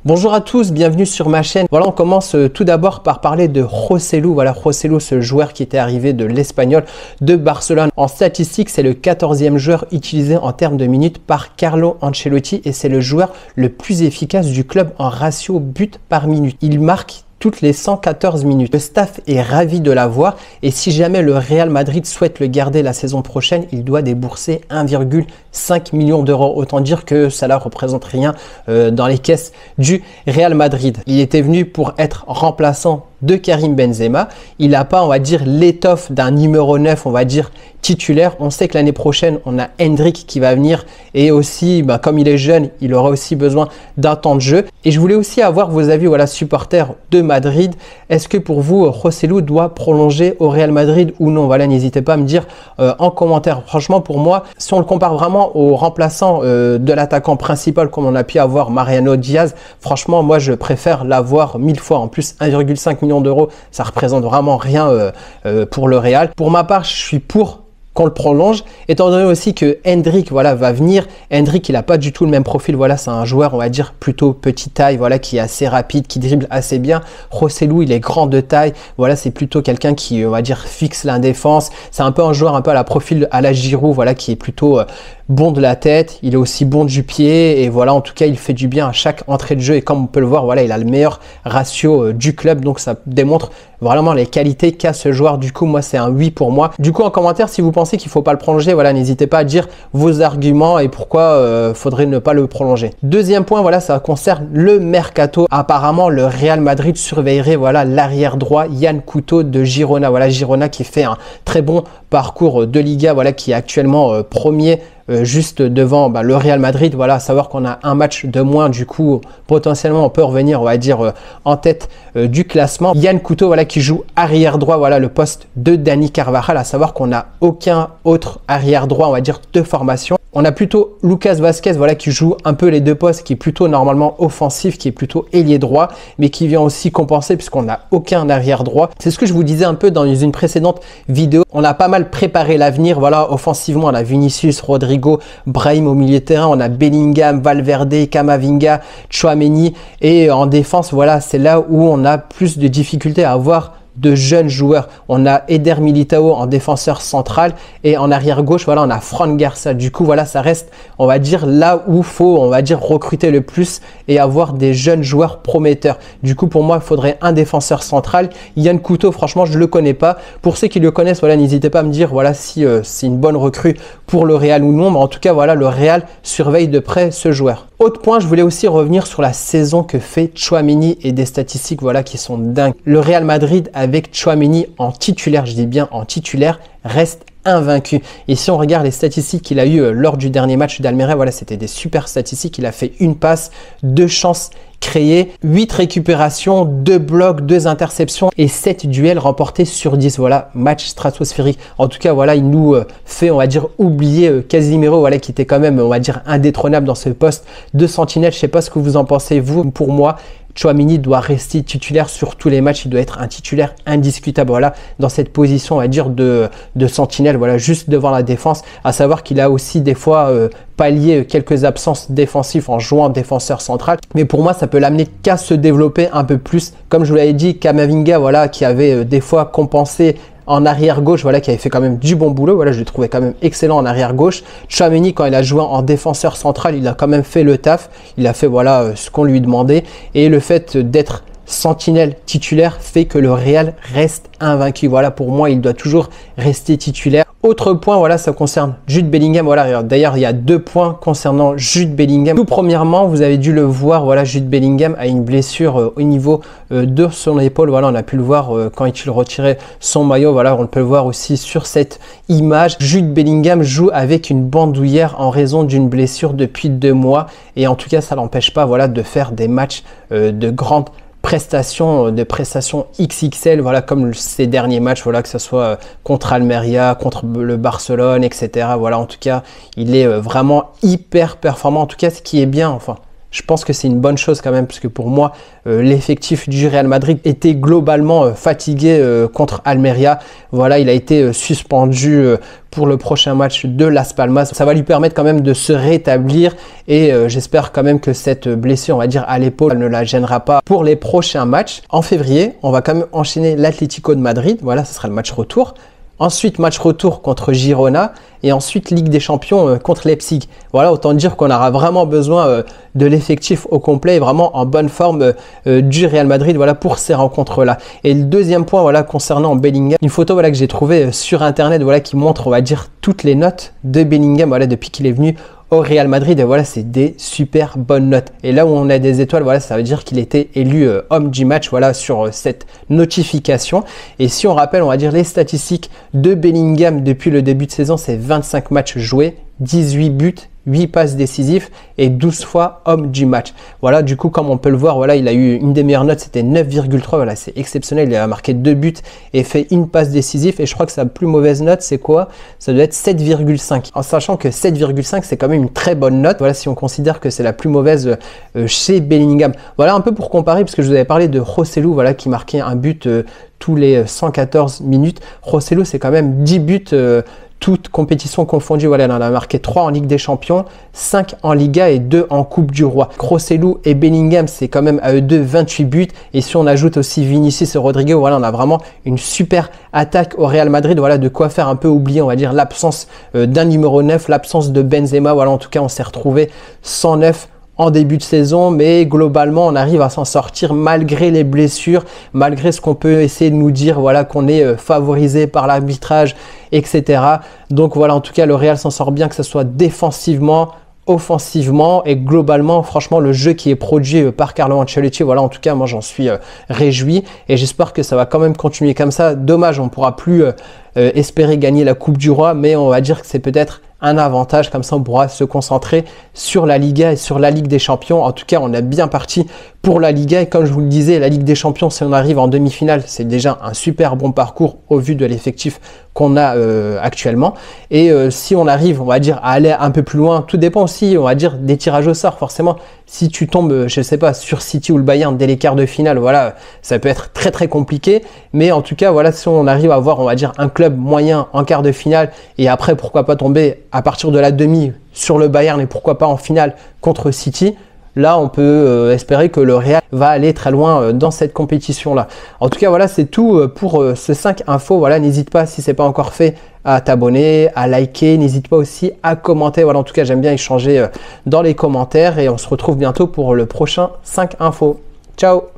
Bonjour à tous, bienvenue sur ma chaîne. Voilà, on commence tout d'abord par parler de Joselu. Voilà, Joselu, ce joueur qui était arrivé de l'Espagnol de Barcelone. En statistique, c'est le 14e joueur utilisé en termes de minutes par Carlo Ancelotti et c'est le joueur le plus efficace du club en ratio but par minute. Il marque toutes les 114 minutes. Le staff est ravi de l'avoir et si jamais le Real Madrid souhaite le garder la saison prochaine, il doit débourser 1,5 million d'euros. Autant dire que ça ne représente rien dans les caisses du Real Madrid. Il était venu pour être remplaçant de Karim Benzema. Il n'a pas, on va dire, l'étoffe d'un numéro 9, on va dire, titulaire. On sait que l'année prochaine, on a Endrick qui va venir et aussi, comme il est jeune, il aura aussi besoin d'un temps de jeu. Et je voulais aussi avoir vos avis, voilà, supporters de Madrid. Est-ce que pour vous, Joselu doit prolonger au Real Madrid ou non? Voilà, n'hésitez pas à me dire en commentaire. Franchement, pour moi, si on le compare vraiment au remplaçant de l'attaquant principal comme on a pu avoir Mariano Diaz, franchement, moi, je préfère l'avoir 1000 fois. En plus, 1,5 million d'euros, ça représente vraiment rien pour le Real. Pour ma part, je suis pour qu'on le prolonge, étant donné aussi que Endrick, voilà, va venir. Endrick, il n'a pas du tout le même profil. Voilà, c'est un joueur, on va dire, plutôt petite taille, voilà, qui est assez rapide, qui dribble assez bien. Joselu, il est grand de taille. Voilà, c'est plutôt quelqu'un qui, on va dire, fixe la défense. C'est un peu un joueur un peu à la profil à la Giroud, voilà, qui est plutôt bon de la tête. Il est aussi bon du pied et voilà, en tout cas, il fait du bien à chaque entrée de jeu et comme on peut le voir, voilà, il a le meilleur ratio du club. Donc, ça démontre vraiment les qualités qu'a ce joueur. Du coup, moi, c'est un oui pour moi. Du coup, en commentaire, si vous pensez qu'il ne faut pas le prolonger, voilà, n'hésitez pas à dire vos arguments et pourquoi faudrait ne pas le prolonger. Deuxième point, voilà, ça concerne le mercato. Apparemment, le Real Madrid surveillerait, voilà, l'arrière droit Yan Couto de Girona. Voilà, Girona qui fait un très bon parcours de Liga, voilà, qui est actuellement premier juste devant le Real Madrid. Voilà, à savoir qu'on a un match de moins, du coup potentiellement on peut revenir, on va dire, en tête du classement. Yan Couto, voilà, qui joue arrière droit, voilà, le poste de Dani Carvajal, à savoir qu'on n'a aucun autre arrière droit, on va dire, de formation. On a plutôt Lucas Vázquez, voilà, qui joue un peu les deux postes, qui est plutôt normalement offensif, qui est plutôt ailier droit, mais qui vient aussi compenser puisqu'on n'a aucun arrière droit. C'est ce que je vous disais un peu dans une précédente vidéo. On a pas mal préparé l'avenir, voilà, offensivement, on a Vinicius, Rodrigo, Brahim au milieu de terrain, on a Bellingham, Valverde, Camavinga, Tchouaméni, et en défense, voilà, c'est là où on a plus de difficultés à avoir de jeunes joueurs. On a Eder Militao en défenseur central et en arrière gauche, voilà, on a Fran Garcia. Du coup, voilà, ça reste, on va dire, là où faut, on va dire, recruter le plus et avoir des jeunes joueurs prometteurs. Du coup, pour moi, il faudrait un défenseur central. Yan Couto, franchement, je le connais pas. Pour ceux qui le connaissent, voilà, n'hésitez pas à me dire, voilà, si c'est une bonne recrue pour le Real ou non. Mais en tout cas, voilà, le Real surveille de près ce joueur. Autre point, je voulais aussi revenir sur la saison que fait Tchouaméni et des statistiques, voilà, qui sont dingues. Le Real Madrid avec Tchouaméni en titulaire, je dis bien en titulaire, reste invaincu. Et si on regarde les statistiques qu'il a eu lors du dernier match d'Almeria, voilà, c'était des super statistiques. Il a fait une passe, 2 chances créées, 8 récupérations, 2 blocs, 2 interceptions et 7 duels remportés sur 10. Voilà, match stratosphérique. En tout cas, voilà, il nous fait, on va dire, oublier Casemiro, voilà, qui était quand même, on va dire, indétrônable dans ce poste de sentinelle. Je sais pas ce que vous en pensez, vous. Pour moi, Tchouaméni doit rester titulaire sur tous les matchs. Il doit être un titulaire indiscutable, voilà, dans cette position, on va dire, de sentinelle, voilà, juste devant la défense. À savoir qu'il a aussi des fois pallié quelques absences défensives en jouant défenseur central. Mais pour moi, ça peut l'amener qu'à se développer un peu plus. Comme je vous l'avais dit, Camavinga, voilà, qui avait des fois compensé en arrière gauche, voilà, qui avait fait quand même du bon boulot. Voilà, je le trouvais quand même excellent en arrière gauche. Tchouaméni, quand il a joué en défenseur central, il a quand même fait le taf. Il a fait, voilà, ce qu'on lui demandait. Et le fait d'être sentinelle titulaire fait que le Real reste invaincu. Voilà, pour moi, il doit toujours rester titulaire. Autre point, voilà, ça concerne Jude Bellingham. Voilà, d'ailleurs, il y a 2 points concernant Jude Bellingham. Tout premièrement, vous avez dû le voir, voilà, Jude Bellingham a une blessure au niveau de son épaule. Voilà, on a pu le voir quand il retirait son maillot. Voilà, on peut le voir aussi sur cette image. Jude Bellingham joue avec une bandoulière en raison d'une blessure depuis 2 mois. Et en tout cas, ça l'empêche pas, voilà, de faire des matchs de grande prestations XXL, voilà, comme ces derniers matchs, voilà, que ce soit contre Almeria, contre le Barcelone, etc. Voilà, en tout cas, il est vraiment hyper performant. En tout cas, ce qui est bien, enfin, Je pense que c'est une bonne chose quand même, parce que pour moi, l'effectif du Real Madrid était globalement fatigué contre Almeria. Voilà, il a été suspendu pour le prochain match de Las Palmas. Ça va lui permettre quand même de se rétablir et j'espère quand même que cette blessure, on va dire à l'épaule, ne la gênera pas pour les prochains matchs. En février, on va quand même enchaîner l'Atlético de Madrid. Voilà, ce sera le match retour. Ensuite, match retour contre Girona et ensuite Ligue des Champions contre Leipzig. Voilà, autant dire qu'on aura vraiment besoin de l'effectif au complet et vraiment en bonne forme du Real Madrid, voilà, pour ces rencontres-là. Et le deuxième point, voilà, concernant Bellingham, une photo, voilà, que j'ai trouvée sur Internet, voilà, qui montre, on va dire, toutes les notes de Bellingham, voilà, depuis qu'il est venu au Real Madrid, et voilà, c'est des super bonnes notes. Et là où on a des étoiles, voilà, ça veut dire qu'il était élu homme du match, voilà, sur cette notification. Et si on rappelle, on va dire les statistiques de Bellingham depuis le début de saison, c'est 25 matchs joués, 18 buts, 8 passes décisives et 12 fois homme du match. Voilà, du coup, comme on peut le voir, voilà, il a eu une des meilleures notes, c'était 9,3. Voilà, c'est exceptionnel. Il a marqué 2 buts et fait une passe décisive. Et je crois que sa plus mauvaise note, c'est quoi? Ça doit être 7,5. En sachant que 7,5, c'est quand même une très bonne note. Voilà, si on considère que c'est la plus mauvaise chez Bellingham. Voilà, un peu pour comparer, parce que je vous avais parlé de Joselu, voilà, qui marquait un but tous les 114 minutes. Joselu, c'est quand même 10 buts toutes compétitions confondues. Voilà, il en a marqué 3 en Ligue des Champions, 5 en Liga et 2 en Coupe du Roi. Joselu et Bellingham, c'est quand même à eux deux 28 buts. Et si on ajoute aussi Vinicius et Rodrigo, voilà, on a vraiment une super attaque au Real Madrid. Voilà, de quoi faire un peu oublier, on va dire, l'absence d'un numéro 9, l'absence de Benzema. Voilà, en tout cas, on s'est retrouvé sans 9 en début de saison, mais globalement on arrive à s'en sortir malgré les blessures, malgré ce qu'on peut essayer de nous dire, voilà, qu'on est favorisé par l'arbitrage, etc. Donc voilà, en tout cas le Real s'en sort bien, que ce soit défensivement, offensivement et globalement. Franchement, le jeu qui est produit par Carlo Ancelotti, voilà, en tout cas moi j'en suis réjoui et j'espère que ça va quand même continuer comme ça. Dommage, on ne pourra plus espérer gagner la Coupe du Roi, mais on va dire que c'est peut-être un avantage, comme ça on pourra se concentrer sur la Liga et sur la Ligue des Champions. En tout cas, on est bien parti pour la Liga et comme je vous le disais, la Ligue des Champions, si on arrive en demi-finale, c'est déjà un super bon parcours au vu de l'effectif qu'on a actuellement. Et si on arrive, on va dire, à aller un peu plus loin, tout dépend aussi, on va dire, des tirages au sort. Forcément, si tu tombes, je ne sais pas, sur City ou le Bayern dès les quarts de finale, voilà, ça peut être très très compliqué. Mais en tout cas, voilà, si on arrive à avoir, on va dire, un club moyen en quart de finale et après, pourquoi pas tomber à partir de la demi sur le Bayern et pourquoi pas en finale contre City, là on peut espérer que le Real va aller très loin dans cette compétition là. En tout cas voilà, c'est tout pour ce 5 infos. Voilà, n'hésite pas, si c'est pas encore fait, à t'abonner, à liker, n'hésite pas aussi à commenter. Voilà, en tout cas j'aime bien échanger dans les commentaires et on se retrouve bientôt pour le prochain 5 infos. Ciao.